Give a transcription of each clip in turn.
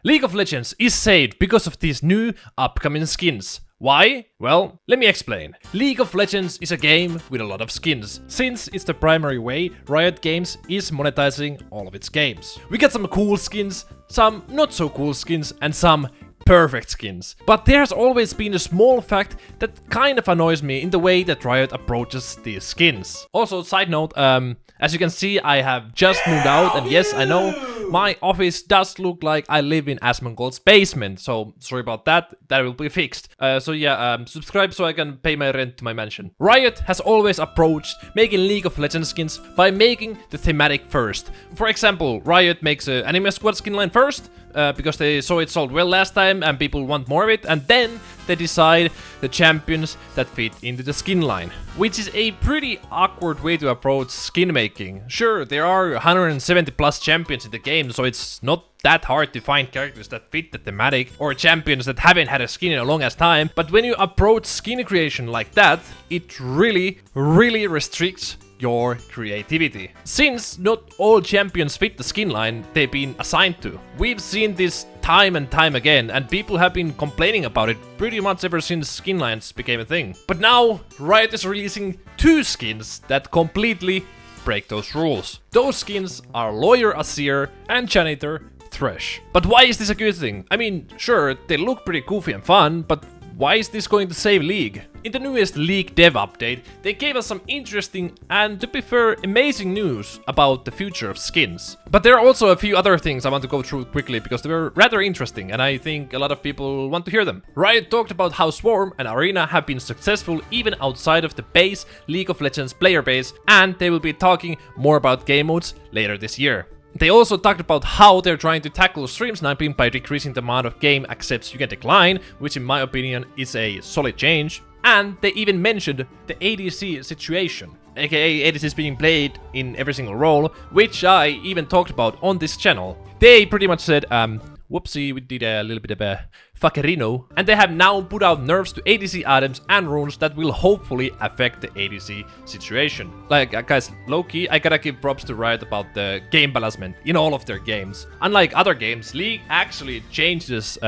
League of Legends is saved because of these new upcoming skins. Why? Well, let me explain. League of Legends is a game with a lot of skins, since it's the primary way Riot Games is monetizing all of its games. We get some cool skins, some not so cool skins, and some perfect skins. But there's always been a small fact that kind of annoys me in the way that Riot approaches these skins. Also, side note, as you can see, I have just moved out, and yes, I know, my office does look like I live in Asmongold's basement, so sorry about that, that will be fixed. So yeah, subscribe so I can pay my rent to my mansion. Riot has always approached making League of Legends skins by making the thematic first. For example, Riot makes an anime squad skin line first, because they saw it sold well last time and people want more of it, and then they decide the champions that fit into the skin line, which is a pretty awkward way to approach skin making. Sure, there are 170 plus champions in the game, so it's not that hard to find characters that fit the thematic or champions that haven't had a skin in a long ass time, but when you approach skin creation like that, it really restricts your creativity. Since not all champions fit the skin line they've been assigned to. We've seen this time and time again, and people have been complaining about it pretty much ever since skin lines became a thing. But now, Riot is releasing 2 skins that completely break those rules. Those skins are Lawyer Azir and Janitor Thresh. But why is this a good thing? I mean, sure, they look pretty goofy and fun, but why is this going to save League? In the newest League dev update, they gave us some interesting and, to be fair, amazing news about the future of skins. But there are also a few other things I want to go through quickly because they were rather interesting and I think a lot of people want to hear them. Riot talked about how Swarm and Arena have been successful even outside of the base League of Legends player base, and they will be talking more about game modes later this year. They also talked about how they're trying to tackle stream sniping by decreasing the amount of game accepts you can decline, which in my opinion is a solid change. And they even mentioned the ADC situation, aka ADCs being played in every single role, which I even talked about on this channel. They pretty much said, whoopsie, we did a little bit of a fuckerino, and they have now put out nerfs to ADC items and runes that will hopefully affect the ADC situation. Like, guys, low-key, I gotta give props to Riot about the game balancement in all of their games. Unlike other games, League actually changes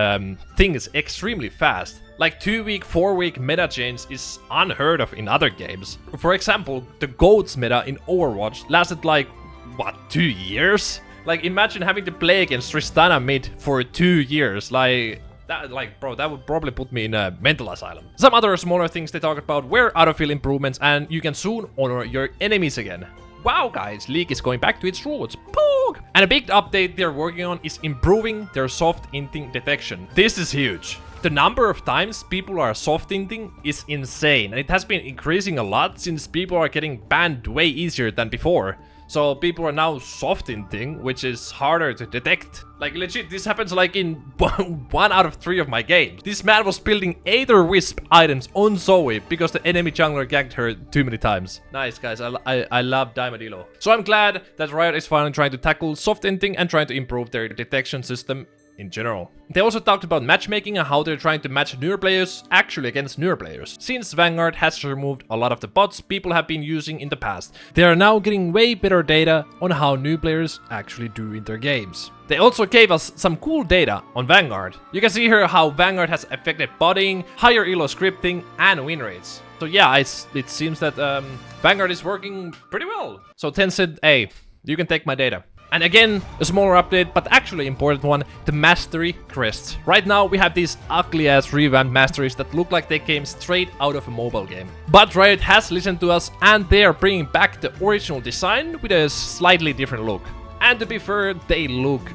things extremely fast. Like 2-week, 4-week meta change is unheard of in other games. For example, the GOATS meta in Overwatch lasted like, what, 2 years? Like, imagine having to play against Tristana mid for 2 years, bro, that would probably put me in a mental asylum. Some other smaller things they talk about were autofill improvements, and you can soon honor your enemies again. Wow guys, League is going back to its roots. Poog! And a big update they're working on is improving their soft inting detection. This is huge. The number of times people are soft inting is insane, and it has been increasing a lot since people are getting banned way easier than before. So people are now soft inting, which is harder to detect. Like legit, this happens like in 1 out of 3 of my games. This man was building Aether Wisp items on Zoe because the enemy jungler ganked her too many times. Nice guys, I love Diamondilo. So I'm glad that Riot is finally trying to tackle soft inting and trying to improve their detection system in general. They also talked about matchmaking and how they're trying to match newer players actually against newer players. Since Vanguard has removed a lot of the bots people have been using in the past, they are now getting way better data on how new players actually do in their games. They also gave us some cool data on Vanguard. You can see here how Vanguard has affected botting, higher elo scripting, and win rates. So yeah, it seems that Vanguard is working pretty well. So Tencent, hey, you can take my data. And again, a smaller update, but actually important one, the Mastery Crests. Right now we have these ugly ass revamped Masteries that look like they came straight out of a mobile game. But Riot has listened to us and they are bringing back the original design with a slightly different look. And to be fair, they look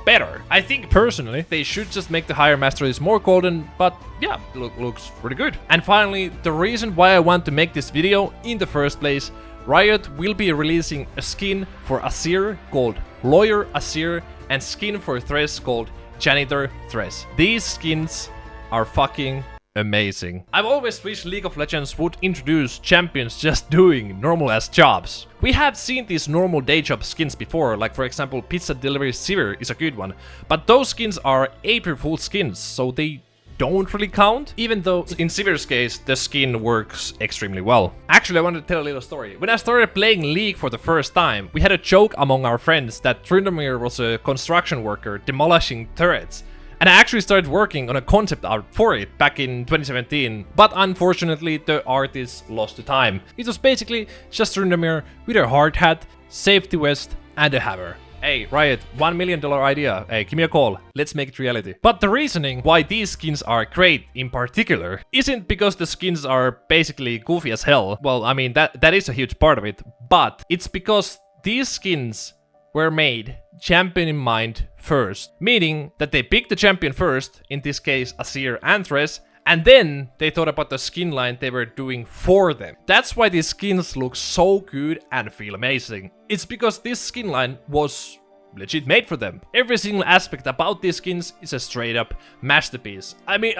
better. I think personally, they should just make the higher Masteries more golden, but yeah, looks pretty good. And finally, the reason why I want to make this video in the first place, Riot will be releasing a skin for Azir called Lawyer Azir and skin for Thresh called Janitor Thresh. These skins are fucking amazing. I've always wished League of Legends would introduce champions just doing normal ass jobs. We have seen these normal day job skins before, like for example Pizza Delivery Sivir is a good one, but those skins are April Fool's skins, so they don't really count, even though in Sivir's case, the skin works extremely well. Actually, I wanted to tell a little story. When I started playing League for the first time, we had a joke among our friends that Tryndamere was a construction worker demolishing turrets. And I actually started working on a concept art for it back in 2017, but unfortunately the artist lost to time. It was basically just Tryndamere with a hard hat, safety vest, and a hammer. Hey, Riot, $1 million idea. Hey, give me a call. Let's make it reality. But the reasoning why these skins are great in particular isn't because the skins are basically goofy as hell. Well, I mean, that is a huge part of it, but it's because these skins were made champion in mind first, meaning that they picked the champion first, in this case Azir and Thresh, and then they thought about the skin line they were doing for them. That's why these skins look so good and feel amazing. It's because this skin line was legit made for them. Every single aspect about these skins is a straight up masterpiece. I mean,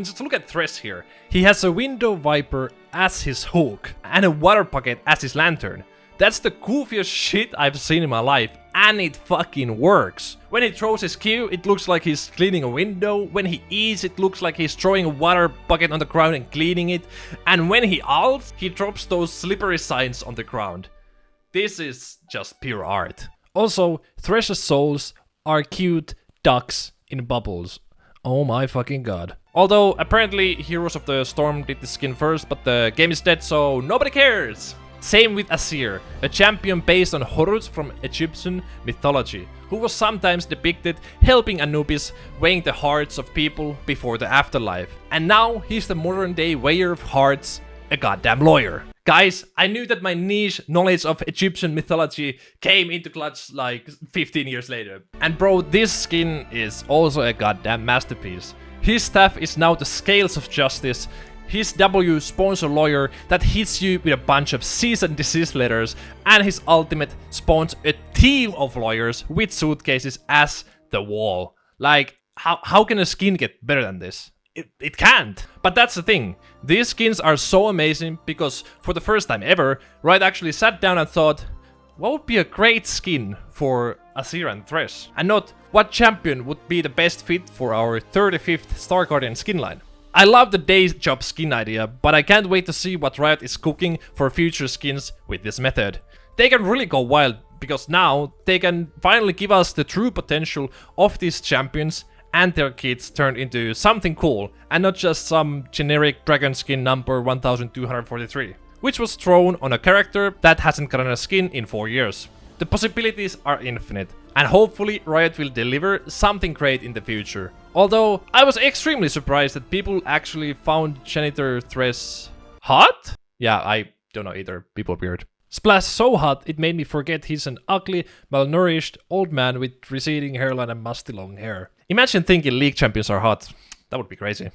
just look at Thresh here. He has a window viper as his hook and a water bucket as his lantern. That's the goofiest shit I've seen in my life, and it fucking works. When he throws his Q, it looks like he's cleaning a window. When he E's, it looks like he's throwing a water bucket on the ground and cleaning it. And when he ults, he drops those slippery signs on the ground. This is just pure art. Also, Thresh's souls are cute ducks in bubbles. Oh my fucking god. Although, apparently, Heroes of the Storm did the skin first, but the game is dead, so nobody cares. Same with Azir, a champion based on Horus from Egyptian mythology, who was sometimes depicted helping Anubis weighing the hearts of people before the afterlife. And now he's the modern day weigher of hearts, a goddamn lawyer. Guys, I knew that my niche knowledge of Egyptian mythology came into clutch like 15 years later. And bro, this skin is also a goddamn masterpiece. His staff is now the scales of justice. His W spawns a lawyer that hits you with a bunch of cease and desist letters, and his ultimate spawns a team of lawyers with suitcases as the wall. Like, how can a skin get better than this? It can't. But that's the thing. These skins are so amazing because for the first time ever, Riot actually sat down and thought, what would be a great skin for Azir and Thresh? And not what champion would be the best fit for our 35th Star Guardian skin line. I love the day job skin idea, but I can't wait to see what Riot is cooking for future skins with this method. They can really go wild, because now they can finally give us the true potential of these champions and their kits turned into something cool, and not just some generic dragon skin number 1243, which was thrown on a character that hasn't gotten a skin in 4 years. The possibilities are infinite, and hopefully Riot will deliver something great in the future. Although, I was extremely surprised that people actually found Janitor Thresh hot? Yeah, I don't know either. People weird. Splash so hot, it made me forget he's an ugly, malnourished old man with receding hairline and musty long hair. Imagine thinking League champions are hot. That would be crazy.